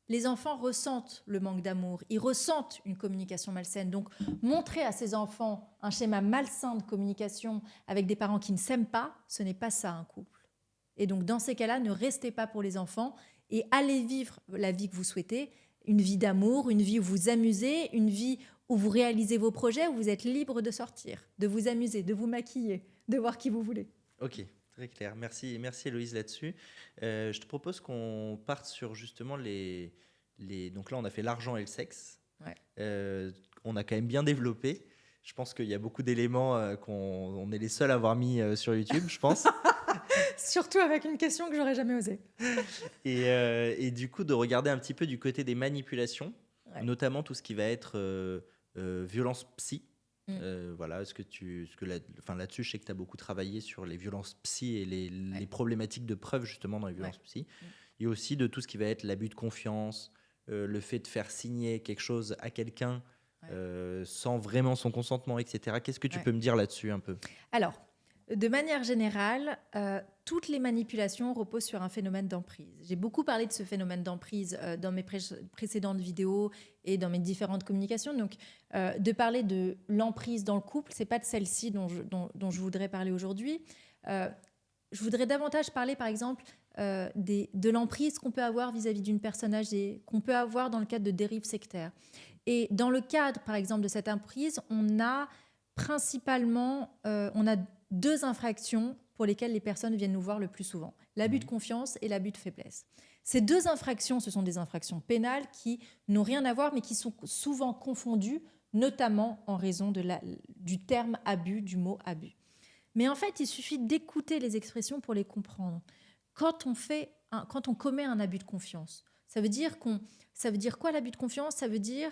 les enfants ressentent le manque d'amour, ils ressentent une communication malsaine. Donc, montrer à ces enfants un schéma malsain de communication avec des parents qui ne s'aiment pas, ce n'est pas ça un couple. Et donc, dans ces cas-là, ne restez pas pour les enfants et allez vivre la vie que vous souhaitez, une vie d'amour, une vie où vous amusez, une vie où vous réalisez vos projets, où vous êtes libre de sortir, de vous amuser, de vous maquiller, de voir qui vous voulez. Ok. Très clair. Merci Héloïse là-dessus. Je te propose qu'on parte sur justement les... Donc là, on a fait l'argent et le sexe. Ouais. On a quand même bien développé. Je pense qu'il y a beaucoup d'éléments qu'on est les seuls à avoir mis sur YouTube, je pense. Surtout avec une question que j'aurais jamais osé. Et du coup, de regarder un petit peu du côté des manipulations, ouais. Notamment tout ce qui va être violence psy. Voilà, là-dessus, je sais que tu as beaucoup travaillé sur les violences psy et les problématiques de preuve justement dans les violences psy. Et aussi de tout ce qui va être l'abus de confiance, le fait de faire signer quelque chose à quelqu'un sans vraiment son consentement, etc. Qu'est-ce que tu peux me dire là-dessus un peu? Alors, de manière générale, toutes les manipulations reposent sur un phénomène d'emprise. J'ai beaucoup parlé de ce phénomène d'emprise dans mes précédentes vidéos et dans mes différentes communications. Donc, de parler de l'emprise dans le couple, c'est pas de celle-ci dont je voudrais parler aujourd'hui. Je voudrais davantage parler, par exemple, de l'emprise qu'on peut avoir vis-à-vis d'une personne âgée, qu'on peut avoir dans le cadre de dérives sectaires. Et dans le cadre, par exemple, de cette emprise, on a principalement deux infractions pour lesquelles les personnes viennent nous voir le plus souvent. L'abus de confiance et l'abus de faiblesse. Ces deux infractions, ce sont des infractions pénales qui n'ont rien à voir, mais qui sont souvent confondues, notamment en raison du terme abus, du mot abus. Mais en fait, il suffit d'écouter les expressions pour les comprendre. Quand on commet un abus de confiance, ça veut dire quoi l'abus de confiance? Ça veut dire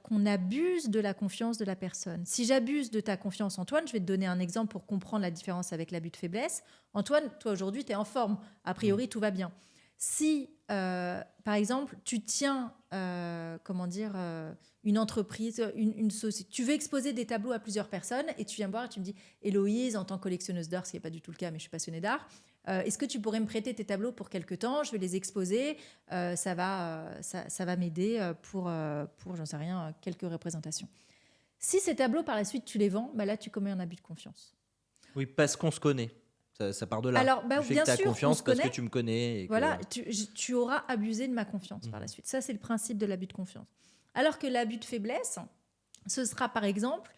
qu'on abuse de la confiance de la personne. Si j'abuse de ta confiance, Antoine, je vais te donner un exemple pour comprendre la différence avec l'abus de faiblesse. Antoine, toi aujourd'hui, tu es en forme. A priori, tout va bien. Si, par exemple, tu tiens, une entreprise, une société, tu veux exposer des tableaux à plusieurs personnes et tu viens me voir et tu me dis « Héloïse, en tant que collectionneuse d'art, ce qui n'est pas du tout le cas, mais je suis passionnée d'art, est-ce que tu pourrais me prêter tes tableaux pour quelque temps? Je vais les exposer, ça va m'aider pour j'en sais rien, quelques représentations. » Si ces tableaux, par la suite, tu les vends, là, tu commets un abus de confiance. Oui, parce qu'on se connaît. Ça part de là. Alors, tu fais bien que tu as confiance parce que tu me connais. Voilà, tu auras abusé de ma confiance par la suite. Ça, c'est le principe de l'abus de confiance. Alors que l'abus de faiblesse, ce sera par exemple,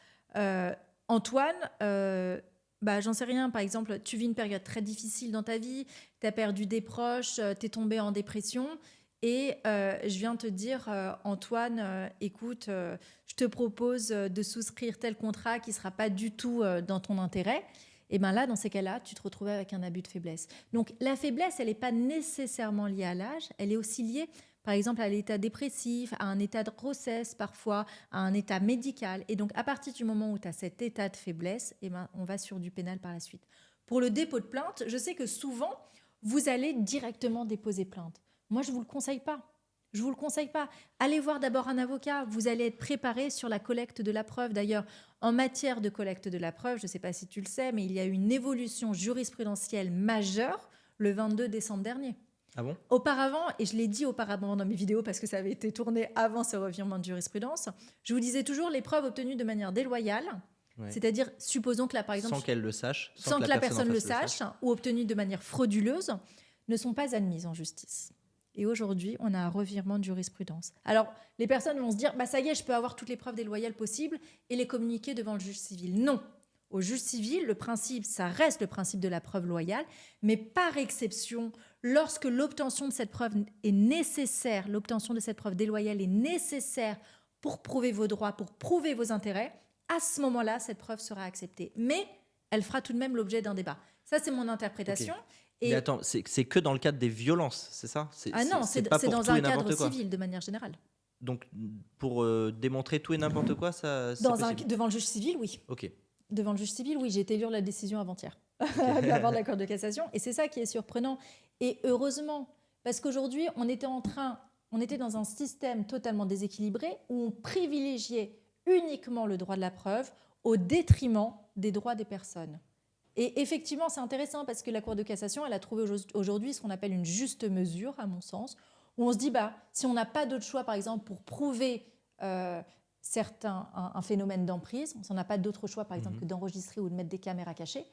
Antoine, j'en sais rien, par exemple, tu vis une période très difficile dans ta vie, tu as perdu des proches, tu es tombé en dépression et je viens te dire, Antoine, écoute, je te propose de souscrire tel contrat qui ne sera pas du tout dans ton intérêt, et bien là, dans ces cas-là, tu te retrouves avec un abus de faiblesse. Donc la faiblesse, elle n'est pas nécessairement liée à l'âge, elle est aussi liée, par exemple, à l'état dépressif, à un état de grossesse parfois, à un état médical. Et donc à partir du moment où tu as cet état de faiblesse, eh ben, on va sur du pénal par la suite. Pour le dépôt de plainte, je sais que souvent, vous allez directement déposer plainte. Moi, je ne vous le conseille pas. Je vous le conseille pas. Allez voir d'abord un avocat. Vous allez être préparé sur la collecte de la preuve. D'ailleurs, en matière de collecte de la preuve, je ne sais pas si tu le sais, mais il y a eu une évolution jurisprudentielle majeure le 22 décembre dernier. Ah bon ? Auparavant, et je l'ai dit auparavant dans mes vidéos parce que ça avait été tourné avant ce revirement de jurisprudence, je vous disais toujours les preuves obtenues de manière déloyale, c'est-à-dire, supposons que là, par exemple, sans qu'elle le sache, sans que la personne le sache, ou obtenues de manière frauduleuse, ne sont pas admises en justice. Et aujourd'hui, on a un revirement de jurisprudence. Alors, les personnes vont se dire, bah ça y est, je peux avoir toutes les preuves déloyales possibles et les communiquer devant le juge civil. Non. Au juge civil, le principe, ça reste le principe de la preuve loyale, mais par exception, lorsque l'obtention de cette preuve est nécessaire, l'obtention de cette preuve déloyale est nécessaire pour prouver vos droits, pour prouver vos intérêts, à ce moment-là, cette preuve sera acceptée. Mais elle fera tout de même l'objet d'un débat. Ça, c'est mon interprétation. Okay. Et... Mais attends, c'est que dans le cadre des violences, c'est ça ? Non, c'est dans un cadre civil, de manière générale. Donc, pour démontrer tout et n'importe quoi, ça c'est devant le juge civil, oui. Ok. Devant le juge civil, oui, j'ai été lire la décision avant-hier, avant de la Cour de cassation. Et c'est ça qui est surprenant. Et heureusement, parce qu'aujourd'hui, on était dans un système totalement déséquilibré où on privilégiait uniquement le droit de la preuve au détriment des droits des personnes. Et effectivement, c'est intéressant parce que la Cour de cassation, elle a trouvé aujourd'hui ce qu'on appelle une juste mesure, à mon sens, où on se dit, si on n'a pas d'autre choix, par exemple, pour prouver un phénomène d'emprise, si on n'a pas d'autre choix, par exemple, que d'enregistrer ou de mettre des caméras cachées,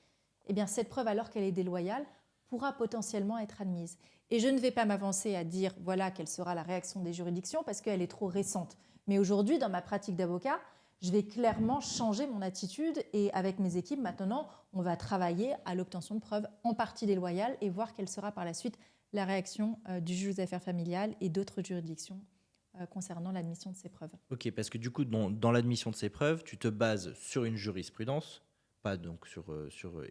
eh bien, cette preuve, alors qu'elle est déloyale, pourra potentiellement être admise. Et je ne vais pas m'avancer à dire, voilà, quelle sera la réaction des juridictions, parce qu'elle est trop récente. Mais aujourd'hui, dans ma pratique d'avocat, je vais clairement changer mon attitude et avec mes équipes, maintenant, on va travailler à l'obtention de preuves en partie déloyales et voir quelle sera par la suite la réaction du juge aux affaires familiales et d'autres juridictions concernant l'admission de ces preuves. Ok, parce que du coup, dans l'admission de ces preuves, tu te bases sur une jurisprudence, pas donc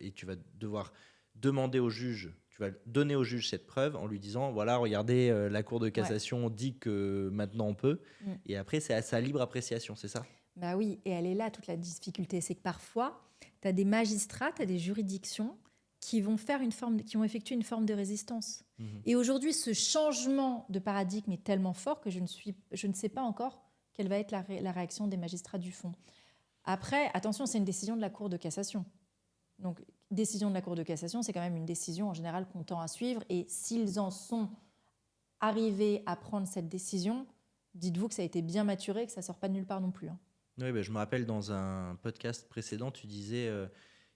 et tu vas devoir demander au juge, tu vas donner au juge cette preuve en lui disant, voilà, regardez, la Cour de cassation dit que maintenant on peut, et après c'est à sa libre appréciation, c'est ça ? Bah oui, et elle est là toute la difficulté, c'est que parfois, tu as des magistrats, tu as des juridictions qui vont effectuer une forme de résistance. Et aujourd'hui, ce changement de paradigme est tellement fort que je ne sais pas encore quelle va être la réaction des magistrats du fond. Après, attention, c'est une décision de la Cour de cassation. Donc, décision de la Cour de cassation, c'est quand même une décision en général qu'on tend à suivre. Et s'ils en sont arrivés à prendre cette décision, dites-vous que ça a été bien maturé, que ça ne sort pas de nulle part non plus. Oui, je me rappelle dans un podcast précédent, tu disais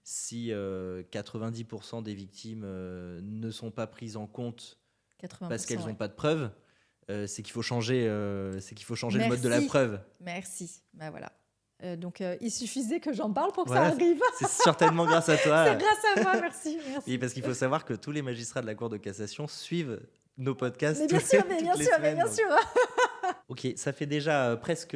si 90% des victimes ne sont pas prises en compte parce qu'elles n'ont pas de preuves, c'est qu'il faut changer, le mode de la preuve. Merci. Ben voilà. Donc, il suffisait que j'en parle pour que ça arrive. C'est certainement grâce à toi. C'est grâce à moi, merci. Oui, parce qu'il faut savoir que tous les magistrats de la Cour de cassation suivent nos podcasts. Mais bien sûr. Ok, ça fait déjà presque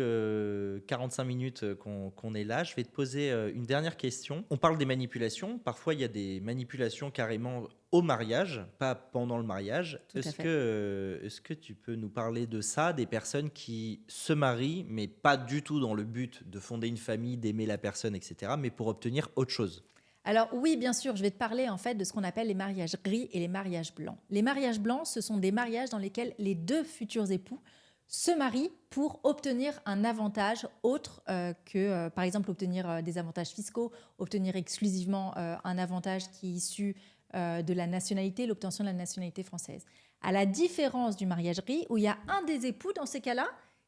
45 minutes qu'on est là. Je vais te poser une dernière question. On parle des manipulations. Parfois, il y a des manipulations carrément au mariage, pas pendant le mariage. Est-ce que tu peux nous parler de ça, des personnes qui se marient, mais pas du tout dans le but de fonder une famille, d'aimer la personne, etc., mais pour obtenir autre chose ? Alors oui, bien sûr, je vais te parler en fait de ce qu'on appelle les mariages gris et les mariages blancs. Les mariages blancs, ce sont des mariages dans lesquels les deux futurs époux se marient pour obtenir un avantage autre que, par exemple, obtenir des avantages fiscaux, obtenir exclusivement un avantage qui est issu de la nationalité, l'obtention de la nationalité française. À la différence du mariage gris, où il y a un des époux, dans ces cas-là,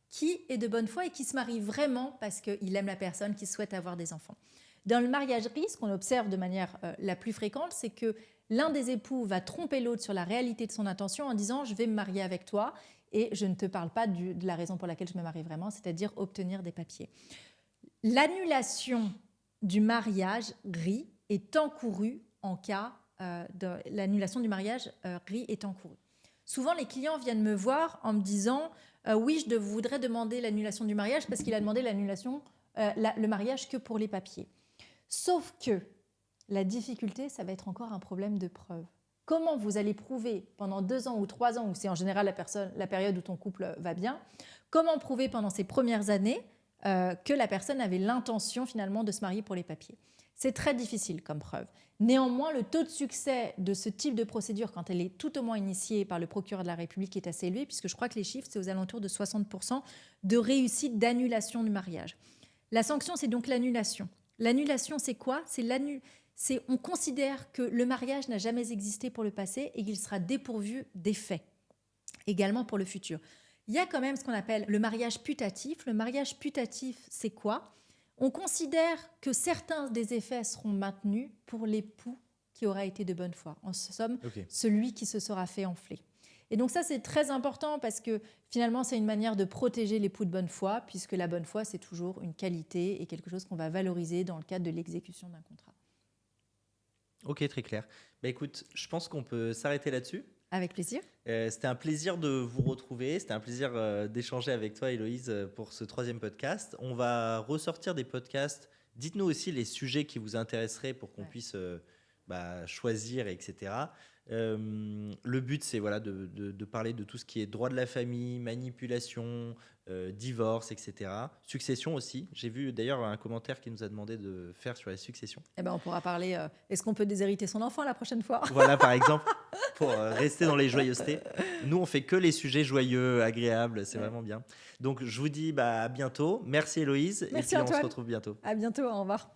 qui est de bonne foi et qui se marie vraiment parce qu'il aime la personne, qui souhaite avoir des enfants. Dans le mariage gris, ce qu'on observe de manière la plus fréquente, c'est que l'un des époux va tromper l'autre sur la réalité de son intention en disant « je vais me marier avec toi » et je ne te parle pas de la raison pour laquelle je me marie vraiment, c'est-à-dire obtenir des papiers. L'annulation du mariage gris est encourue en cas l'annulation du mariage gris est encourue. Souvent, les clients viennent me voir en me disant oui, je voudrais demander l'annulation du mariage parce qu'il a demandé l'annulation, le mariage que pour les papiers. Sauf que la difficulté, ça va être encore un problème de preuve. Comment vous allez prouver pendant 2 ans ou 3 ans, où c'est en général la période où ton couple va bien, comment prouver pendant ces premières années que la personne avait l'intention finalement de se marier pour les papiers? C'est très difficile comme preuve. Néanmoins, le taux de succès de ce type de procédure, quand elle est tout au moins initiée par le procureur de la République, est assez élevé, puisque je crois que les chiffres, c'est aux alentours de 60% de réussite d'annulation du mariage. La sanction, c'est donc l'annulation. L'annulation, c'est quoi? On considère que le mariage n'a jamais existé pour le passé et qu'il sera dépourvu d'effet, également pour le futur. Il y a quand même ce qu'on appelle le mariage putatif. Le mariage putatif, c'est quoi? On considère que certains des effets seront maintenus pour l'époux qui aura été de bonne foi. En somme, celui qui se sera fait enfler. Et donc ça, c'est très important parce que finalement, c'est une manière de protéger l'époux de bonne foi, puisque la bonne foi, c'est toujours une qualité et quelque chose qu'on va valoriser dans le cadre de l'exécution d'un contrat. Ok, très clair. Bah, écoute, je pense qu'on peut s'arrêter là-dessus. Avec plaisir. C'était un plaisir de vous retrouver. C'était un plaisir d'échanger avec toi, Héloïse, pour ce 3e podcast. On va ressortir des podcasts. Dites-nous aussi les sujets qui vous intéresseraient pour qu'on puisse choisir, etc. Le but, c'est de parler de tout ce qui est droit de la famille, manipulation, divorce, etc. Succession aussi. J'ai vu d'ailleurs un commentaire qui nous a demandé de faire sur la succession. On pourra parler, est-ce qu'on peut déshériter son enfant la prochaine fois? Voilà, par exemple, pour rester dans les joyeusetés. Nous, on fait que les sujets joyeux, agréables, c'est vraiment bien. Donc, je vous dis à bientôt. Merci Héloïse. Merci et puis Antoine. on se retrouve bientôt. À bientôt, au revoir.